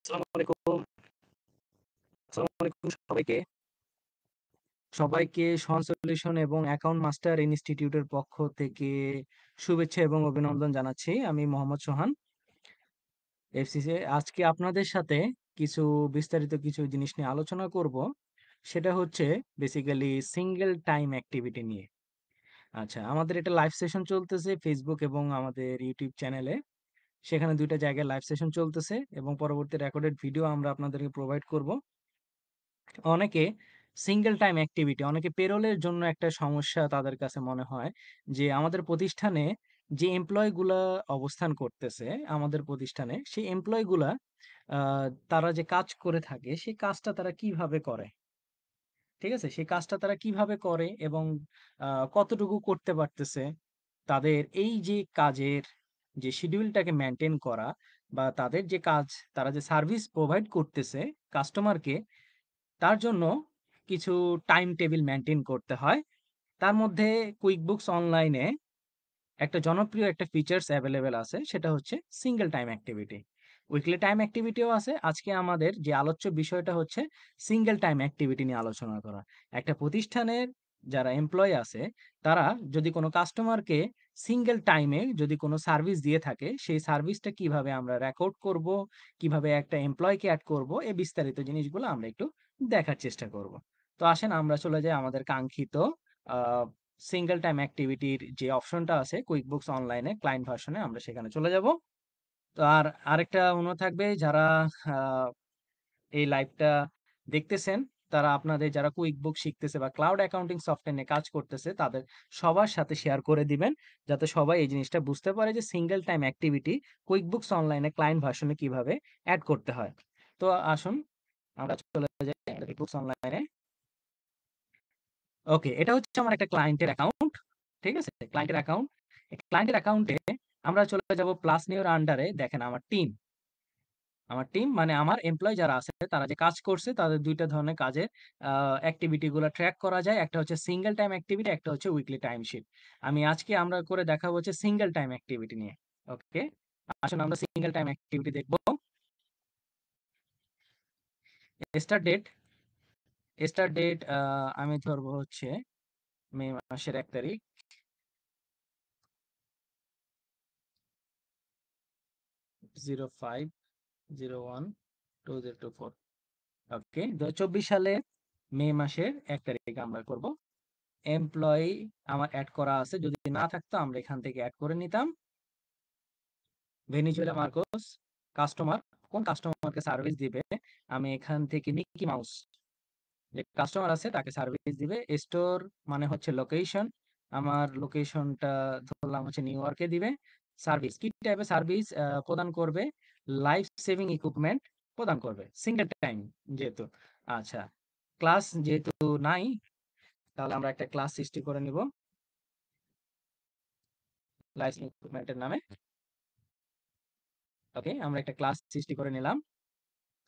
আসসালামু আলাইকুম। আসসালামু আলাইকুম সবাইকে। সবাইকে সন সলিউশন এবং অ্যাকাউন্ট মাস্টার ইনস্টিটিউটের পক্ষ থেকে শুভেচ্ছা এবং অভিনন্দন জানাচ্ছি। আমি মোহাম্মদ সোহান, এফসিসি। আজকে আপনাদের সাথে কিছু বিস্তারিত কিছু জিনিস নিয়ে আলোচনা করব। সেটা হচ্ছে বেসিক্যালি সিঙ্গেল টাইম অ্যাক্টিভিটি নিয়ে। আচ্ছা, আমাদের এটা লাইভ সেশন চলতেছে ফেসবুক এবং আমাদের ইউটিউব চ্যানেলে। সেখানে ২ টা জায়গায় লাইভ সেশন চলতেছে এবং পরবর্তী রেকর্ডেড ভিডিও আমরা আপনাদেরকে প্রোভাইড করব। অনেকে সিঙ্গেল টাইম অ্যাক্টিভিটি, অনেকে পেরোলের জন্য একটা সমস্যা তাদের কাছে মনে হয় যে আমাদের প্রতিষ্ঠানে যে এমপ্লয়ি গুলা অবস্থান করতেছে আমাদের প্রতিষ্ঠানে, সেই এমপ্লয়ি গুলা তারা যে কাজ করে থাকে সেই কাজটা তারা কিভাবে করে? ঠিক আছে? সেই কাজটা তারা কিভাবে করে এবং কতটুকু করতে পারতেছে? তাদের এই যে কাজের যে শিডিউলটাকে মেইনটেইন করা বা তাদের যে কাজ, তারা যে সার্ভিস প্রোভাইড করতেছে কাস্টমারকে, তার জন্য কিছু টাইম টেবিল মেইনটেইন করতে হয়। তার মধ্যে QuickBooks অনলাইনে একটা জনপ্রিয় একটা ফিচারস এভেইলেবল আছে, সেটা হচ্ছে single time activity. Weekly time অ্যাক্টিভিটিও আছে। আজকে আমাদের যে আলোচ্য বিষয়টা হচ্ছে সিঙ্গেল টাইম অ্যাক্টিভিটি নিয়ে আলোচনা করা। একটা প্রতিষ্ঠানের যারা এমপ্লয়ি আছে, তারা যদি কোনো কাস্টমারকে সিঙ্গেল টাইমে যদি কোনো সার্ভিস দিয়ে থাকে, সেই সার্ভিসটা কিভাবে আমরা রেকর্ড করব, কিভাবে একটা এমপ্লয়িকে এড করব, এই বিস্তারিত জিনিসগুলো আমরা একটু দেখার চেষ্টা করব। তো আসেন আমরা চলে যাই আমাদের কাঙ্ক্ষিত আ সিঙ্গেল টাইম অ্যাক্টিভিটির যে অপশনটা আছে QuickBooks অনলাইনে ক্লায়েন্ট ভার্সনে, আমরা সেখানে চলে যাব। তো আরেকটা অনুরোধ থাকবে, যারা আ এই লাইভটা দেখতেছেন, তারা আপনাদের যারা QuickBooks শিখতেছে বা ক্লাউড অ্যাকাউন্টিং সফটওয়্যার নিয়ে কাজ করতেছে, তাদের সবার সাথে শেয়ার করে দিবেন। যাতে সবাই এই জিনিসটা বুঝতে পারে যে সিঙ্গেল টাইম অ্যাক্টিভিটি QuickBooks অনলাইনে ক্লায়েন্ট ভার্সনে কিভাবে এড করতে হয়। তো আসুন আমরা চলে যাই QuickBooks অনলাইনে। ওকে, এটা হচ্ছে আমার একটা ক্লায়েন্টের অ্যাকাউন্ট। ঠিক আছে? ক্লায়েন্টের অ্যাকাউন্ট। এই ক্লায়েন্টের অ্যাকাউন্টে আমরা চলে যাব প্লাস নিউর আন্ডারে। দেখেন আমার টিম। আমার টিম মানে আমার এমপ্লয়ি যারা আছে তারা যে কাজ করছে তাদের ২ টা ধরনের কাজের আ অ্যাক্টিভিটি গুলা ট্র্যাক করা যায়। একটা হচ্ছে সিঙ্গেল টাইম অ্যাক্টিভিটি, একটা হচ্ছে উইকলি টাইম শিট। আজকে আমরা করে দেখাবো হচ্ছে সিঙ্গেল টাইম অ্যাক্টিভিটি নিয়ে। ওকে? আসুন আমরা সিঙ্গেল টাইম অ্যাক্টিভিটি দেখব। স্টার্ট ডেট, স্টার্ট ডেট আমি ধরবো হচ্ছে মে মাসের ১ তারিখ। 05/01/2024। ওকে। ২০২৪ সালে মে মাসের ১ তারিখে আমরা করব। এমপ্লয়ি আমার এড করা আছে। যদি না থাকতো আমরা এখান থেকে এড করে নিতাম। ভেনিজুয়েলা মার্কোস, কাস্টমার, কোন কাস্টমারকে সার্ভিস দিবে? আমি এখান থেকে মিকি মাউস যে কাস্টমার আছে তাকে সার্ভিস দিবে। স্টোর মানে হচ্ছে লোকেশন। আমার লোকেশনটা ধরলাম হচ্ছে নিউ ইয়র্কে দিবে। সার্ভিস, কি টাইপের সার্ভিস প্রদান করবে? লাইফ সেভিং ইকুইপমেন্ট প্রদান করবে। সিঙ্গেল টাইম যেহেতু। আচ্ছা, ক্লাস যেহেতু নাই, তাহলে আমরা একটা ক্লাস সৃষ্টি করে নিব লাইফ সেভিং ইকুইপমেন্টের নামে। ওকে, আমরা একটা ক্লাস সৃষ্টি করে নিলাম।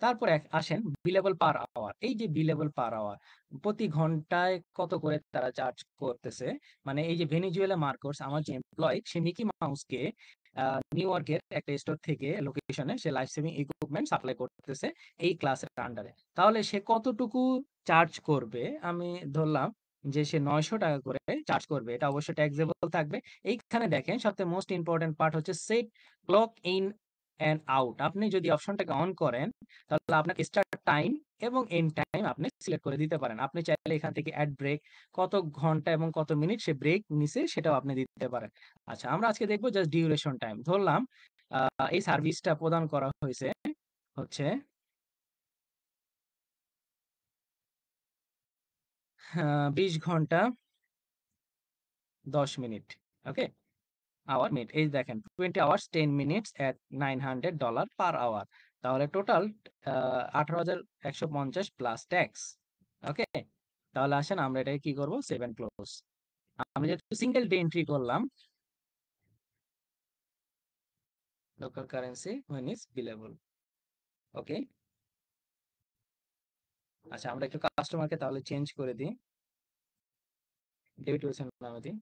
তারপরে আসেন বিলেবল পার আওয়ার। এই যে বিলেবল পার আওয়ার, প্রতি ঘন্টায় কত করে তারা চার্জ করতেছে? মানে এই যে ভেনিজুয়েলা মার্কোস আমার যে এমপ্লয়ি, সে মিকি মাউসকে নিউ ইয়র্কের একটা স্টোর থেকে লোকেশনে সে লাইফ সেভিং ইকুইপমেন্ট সাপ্লাই করতেছে এই ক্লাসের আন্ডারে। তাহলে সে কতটুকু চার্জ করবে? আমি ধরলাম যে সে ৳৯০০ করে চার্জ করবে। এটা অবশ্যই ট্যাক্সেবল থাকবে। এইখানে দেখেন সবথেকে মোস্ট ইম্পোর্টেন্ট পার্ট হচ্ছে set clock in and out. আপনি যদি অপশনটাকে অন করেন, তাহলে আপনার স্টার্ট টাইম এবং এন্ড টাইম আপনি সিলেক্ট করে দিতে পারেন। আপনি চাইলে এখান থেকে অ্যাড ব্রেক, কত ঘন্টা এবং কত মিনিট সে ব্রেক নিছে সেটাও আপনি দিতে পারেন। আচ্ছা, আমরা আজকে দেখব জাস্ট ডিউরেশন টাইম। ধরলাম আ এই সার্ভিসটা প্রদান করা হইছে হচ্ছে ২০ ঘন্টা ১০ মিনিট। ওকে? Hour minute. এই দেখেন 20 hours 10 minutes at $900 per hour. তাহলে টোটাল ১৮,১৫০ প্লাস ট্যাক্স। ওকে? তাহলে আসেন আমরা এটাকে কি করব? Save and close. আমি যেহেতু সিঙ্গেল ডে এন্ট্রি করলাম, local currency when is billable। Okay? আচ্ছা, আমরা একটু কাস্টমারকে তাহলে চেঞ্জ করে দিই। ডেভিড উইলসন নামে দিই।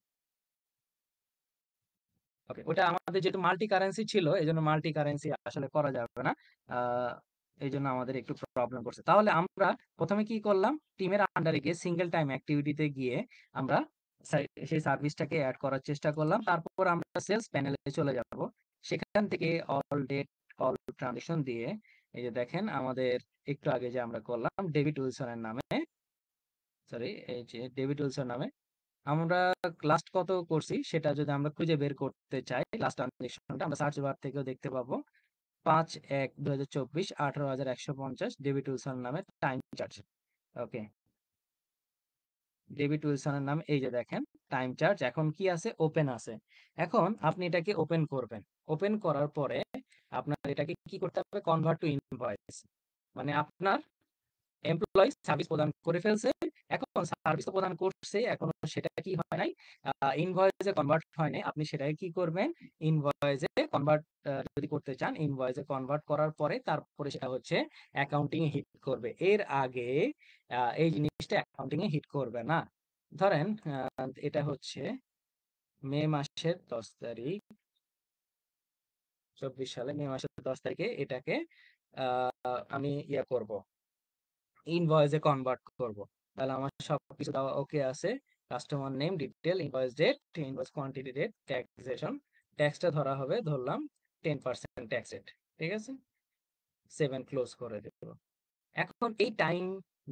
ওকে, ওটা আমাদের যেহেতু মাল্টি কারেন্সি ছিল, এজন্য মাল্টি কারেন্সি আসলে করা যাবে না। আ এই জন্য আমাদের একটু প্রবলেম করছে। তাহলে আমরা প্রথমে কি করলাম, টিমের আন্ডারে গিয়ে সিঙ্গেল টাইম অ্যাক্টিভিটিতে গিয়ে আমরা সেই সার্ভিসটাকে অ্যাড করার চেষ্টা করলাম। তারপর আমরা সেলস প্যানেলে চলে যাব। সেখান থেকে অল ডেট অল ট্রানজেকশন দিয়ে এই যে দেখেন আমাদের একটু আগে যে আমরা করলাম ডেভিড উইলসনের নামে, সরি এই যে ডেভিড উইলসন নামে আমরা লাস্ট কত করছি সেটা যদি আমরা খুঁজে বের করতে চাই, লাস্ট ট্রানজেকশনটা আমরা সার্চ বার থেকেও দেখতে পাবো। 5/1/2024 18,150 ডেভিড উইলসন নামে টাইম চার্জ। ওকে, ডেভিড উইলসনের নাম এই যে দেখেন টাইম চার্জ এখন কি আছে, ওপেন আছে। এখন আপনি এটাকে ওপেন করবেন। ওপেন করার পরে আপনার এটাকে কি করতে হবে, কনভার্ট টু ইনভয়েস। মানে আপনার এমপ্লয়ি সার্ভিস প্রদান করে ফেলছে, এখন সার্ভিস প্রদান করছে, এখন সেটা কি হয় নাই, ইনভয়েসে কনভার্ট হয় নাই। আপনি সেটাকে কি করবেন, ইনভয়েসে কনভার্ট যদি করতে চান, ইনভয়েসে কনভার্ট করার পরে তারপরে সেটা হচ্ছে অ্যাকাউন্টিং এ হিট করবে। এর আগে এই জিনিসটা অ্যাকাউন্টিং এ হিট করবে না। ধরেন এটা হচ্ছে মে মাসের 10 তারিখ, 24 সালে মে মাসের 10 তারিখে এটাকে আমি করব, ইনভয়েসে কনভার্ট করব। তাহলে আমার সবকিছু দেওয়া ওকে আছে। Customer name, detail, invoice date, invoice quantity, rate, taxation. ট্যাক্সটা ধরা হবে, ধরলাম 10% ট্যাক্স রেট। ঠিক আছে, 7 ক্লোজ করে দেব। এখন এই টাইম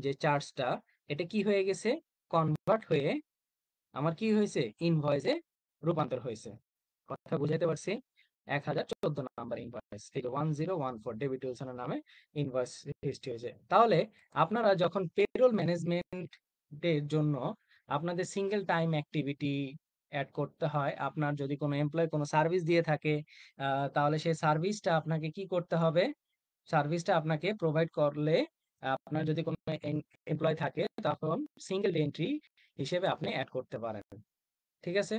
যে চার্জটা, এটা কি হয়ে গেছে, কনভার্ট হয়ে আমার কি হয়েছে, ইনভয়েসে রূপান্তর হয়েছে। কথা বুঝাইতে পারছি? 1014 নাম্বার ইনভয়েস, এই যে 1014 ডেভিড উইলসনের নামে ইনভয়েস হিস্ট্রি হয়েছে। তাহলে আপনারা যখন পেরোল ম্যানেজমেন্ট এর জন্য আপনাদের সিঙ্গেল টাইম অ্যাক্টিভিটি অ্যাড করতে হয়, আপনার যদি কোনো এমপ্লয় কোনো সার্ভিস দিয়ে থাকে, তাহলে সেই সার্ভিসটা আপনাকে কি করতে হবে, সার্ভিসটা আপনাকে প্রোভাইড করলে আপনার যদি কোনো এমপ্লয় থাকে তখন সিঙ্গেল এন্ট্রি হিসেবে আপনি অ্যাড করতে পারেন। ঠিক আছে,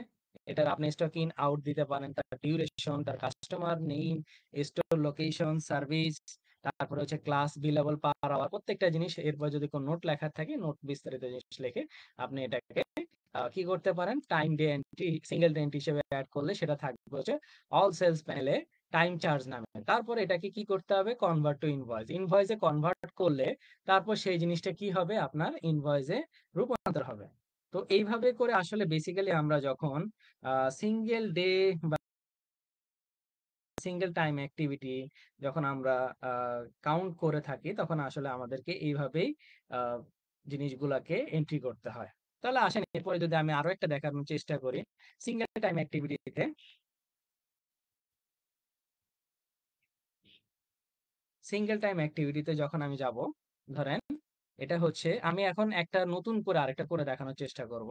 এটার আপনি স্টক ইন আউট দিতে পারেন, তার ডিউরেশন, তার customer name, store location, service, তারপরে হচ্ছে ক্লাস, বিলেবল, পার আওয়ার, প্রত্যেকটা জিনিস। এরপর যদি কোনো নোট লেখা থাকে, নোট বিস্তারিত জিনিস লিখে আপনি এটাকে কি করতে পারেন, time day entry, single day entry হিসেবে অ্যাড করলে সেটা থাকবে হচ্ছে অল সেলস প্যানেলে টাইম চার্জ নামে। তারপর এটাকে কি করতে হবে, কনভার্ট টু ইনভয়েস। ইনভয়েসে কনভার্ট করলে তারপর সেই জিনিসটা কি হবে, আপনার ইনভয়েসে রূপান্তর হবে। তো এইভাবে করে আসলে বেসিক্যালি আমরা যখন সিঙ্গেল ডে বা সিঙ্গেল টাইম অ্যাক্টিভিটি যখন আমরা কাউন্ট করে থাকি, তখন আসলে আমাদেরকে এইভাবেই আহ, জিনিসগুলাকে এন্ট্রি করতে হয়। তাহলে আসেন এরপরে যদি আমি আরো একটা দেখানোর চেষ্টা করি, সিঙ্গেল টাইম অ্যাক্টিভিটিতে, সিঙ্গেল টাইম অ্যাক্টিভিটিতে যখন আমি যাব, ধরেন এটা হচ্ছে আমি এখন একটা নতুন করে আরেকটা করে দেখানোর চেষ্টা করব।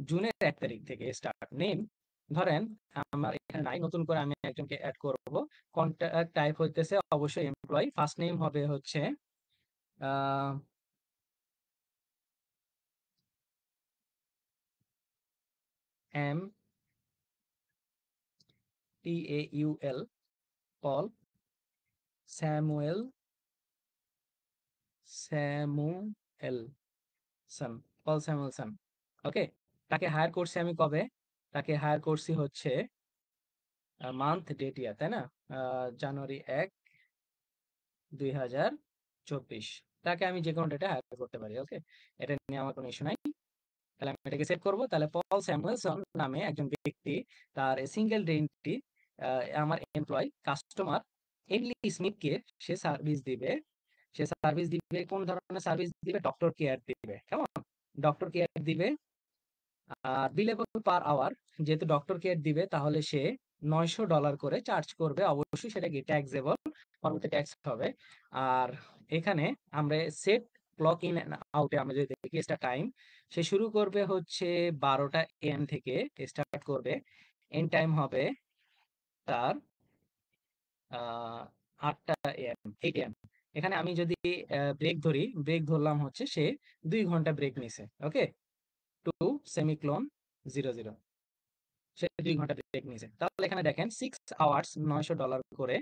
জুনের 1 তারিখ থেকে স্টার্ট নেম, ধরেন আমার এখানে নাই, নতুন করে আমি একজনকে অ্যাড করব। কন্ট্যাক্ট টাইপ হইতেছে অবশ্যই এমপ্লয়ি, ফার্স্ট নেম হবে হচ্ছে MTAUL, পল স্যামুয়েল, স্যামুয়েলসন, পল স্যামুয়েলসন। ওকে, তাকে হায়ার করছি আমি কবে, তাকে হায়ার করছি হচ্ছে মান্থ ডেট ইয়ার, তাই না, জানুয়ারি 1, 2024। তাকে আমি যে কোনো ডেটে হায়ার করতে পারি। ওকে, এটা নিয়ে আমার কোনো ইস্যু নাই। তাহলে আমি এটাকে সেট করবো। তাহলে পল স্যামুয়েলসন নামে একজন ব্যক্তি, তার সিঙ্গেল ডেন্টি, আমার এমপ্লয় কাস্টমার এমিলি স্মিথকে সে সার্ভিস দিবে। সে সার্ভিস দিবে, কোন ধরনের সার্ভিস দিবে, ডক্টর কেয়ার দিবে। কেমন, ডক্টর কেয়ার দিবে। আর বিলেবল পার আওয়ার, যেহেতু ডক্টর কেয়ার দিবে তাহলে সে $900 করে চার্জ করবে। অবশ্যই সেটা কি ট্যাক্সেবল, পরবর্তী ট্যাক্স হবে। আর এখানে আমরা সেট ক্লক ইন আউটে আমরা যদি দেখি স্টার্ট টাইম, সে শুরু করবে হচ্ছে 12টা AM থেকে স্টার্ট করবে, এন্ড টাইম হবে তার 8টা AM, 8 AM। এখানে আমি যদি ব্রেক ধরি, ব্রেক ধরলাম হচ্ছে সে 2 ঘন্টা ব্রেক নিছে। ওকে, 2:00 সে 2 ঘন্টা ব্রেক নিয়েছে। তাহলে এখানে দেখেন 6 আওয়ার্স $900 করে,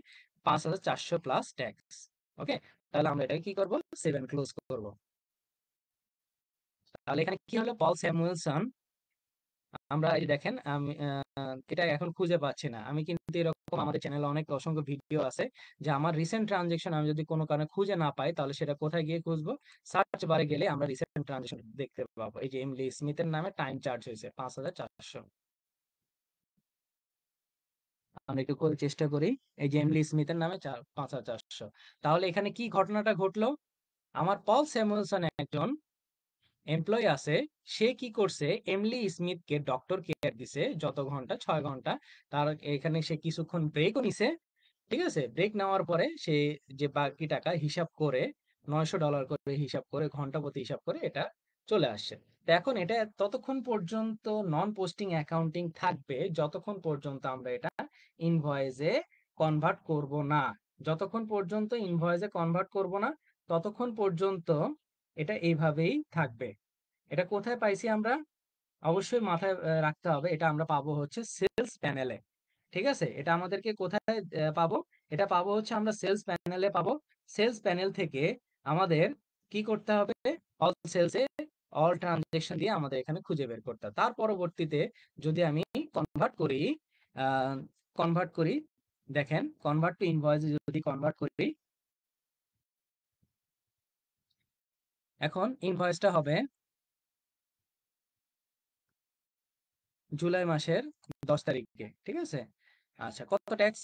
5,400 প্লাস ট্যাক্স। ওকে, তাহলে আমরা এটাকে কি করব, 7 ক্লোজ করব। তাহলে এখানে কি হলো, পল স্যামুয়েলসন, আমরা এই দেখেন আমি এটা এখন খুঁজে পাচ্ছি না, আমি কিন্তু এরকম আমাদের চ্যানেলে অনেক অসংখ্য ভিডিও আছে যে আমার রিসেন্ট ট্রানজেকশন আমি যদি কোনো কারণে খুঁজে না পাই তাহলে সেটা কোথায় গিয়ে খুঁজবো, সার্চ বারে গেলে আমরা রিসেন্ট ট্রানজেকশন দেখতে পাবো। এই যে এমলি স্মিথের নামে টাইম চার্জ হয়েছে 5,400। আমরা একটু করে চেষ্টা করি। এই যে এমলি স্মিথের নামে 5,400। তাহলে এখানে কি ঘটনাটা ঘটলো, আমার পল স্যামুয়েলসন একজন এমপ্লয়ি আছে, সে কি করছে, এমলি স্মিথকে ডক্টর কেয়ার দিছে যত ঘন্টা, 6 ঘন্টা। তার এখানে সে কিছুক্ষণ ব্রেকও নিছে, ঠিক আছে। ব্রেক নেওয়ার পরে সে যে বাকি টাকা হিসাব করে, $900 করে হিসাব করে, ঘন্টা প্রতি হিসাব করে এটা চলে আসছে। তো এখন এটা ততক্ষণ পর্যন্ত নন পোস্টিং অ্যাকাউন্টিং থাকবে যতক্ষণ পর্যন্ত আমরা এটা ইনভয়েসে কনভার্ট করব না। যতক্ষণ পর্যন্ত ইনভয়েসে কনভার্ট করব না ততক্ষণ পর্যন্ত এটা এইভাবেই থাকবে। এটা কোথায় পাইছি আমরা? অবশ্যই মাথায় রাখতে হবে, এটা আমরা পাবো হচ্ছে সেলস প্যানেলে। ঠিক আছে, এটা আমাদেরকে কোথায় পাবো? এটা পাবো হচ্ছে আমরা সেলস প্যানেলে পাবো। সেলস প্যানেল থেকে আমাদের কি করতে হবে, অল সেলসে অল ট্রানজেকশন দিয়ে আমাদের এখানে খুঁজে বের করতে হবে। তার পরবর্তীতে যদি আমি কনভার্ট করি, কনভার্ট করি, দেখেন কনভার্ট টু ইনভয়েসে যদি কনভার্ট করি, এখন ইনভয়েসটা হবে জুলাই মাসের 10 তারিখে, ঠিক আছে। আচ্ছা, কত ট্যাক্স?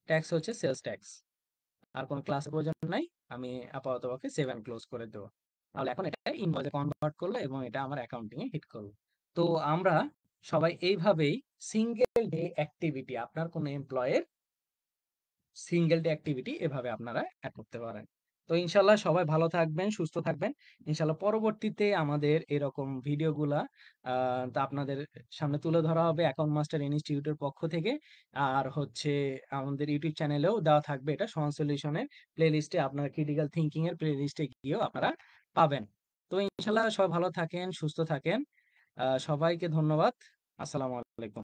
ট্যাক্স হচ্ছে সেলস ট্যাক্স। আর কোনো ক্লাসের প্রয়োজন নাই, আমি আপাততপক্ষে 7 ক্লোজ করে দেবো। তাহলে এখন এটা ইনভয়েসে কনভার্ট করলো এবং এটা আমার অ্যাকাউন্টিং এ হিট করলো। তো আমরা সবাই এইভাবেই সিঙ্গেল ডে অ্যাক্টিভিটি, আপনার কোনো এমপ্লয়ের সিঙ্গেল ডে অ্যাক্টিভিটি এভাবে আপনারা অ্যাড করতে পারেন। তো ইনশাল্লাহ সবাই ভালো থাকবেন, সুস্থ থাকবেন। ইনশাল্লাহ পরবর্তীতে আমাদের এরকম ভিডিওগুলা তা আপনাদের সামনে তুলে ধরা হবে অ্যাকাউন্ট মাস্টার ইনস্টিটিউটের পক্ষ থেকে। আর হচ্ছে আমাদের ইউটিউব চ্যানেলেও দেওয়া থাকবে, এটা সোহান সলিউশনের প্লে লিস্টে, আপনার ক্রিটিক্যাল থিঙ্কিং এর প্লে লিস্টে গিয়েও আপনারা পাবেন। তো ইনশাল্লাহ সবাই ভালো থাকেন, সুস্থ থাকেন। সবাইকে ধন্যবাদ। আসসালামু আলাইকুম।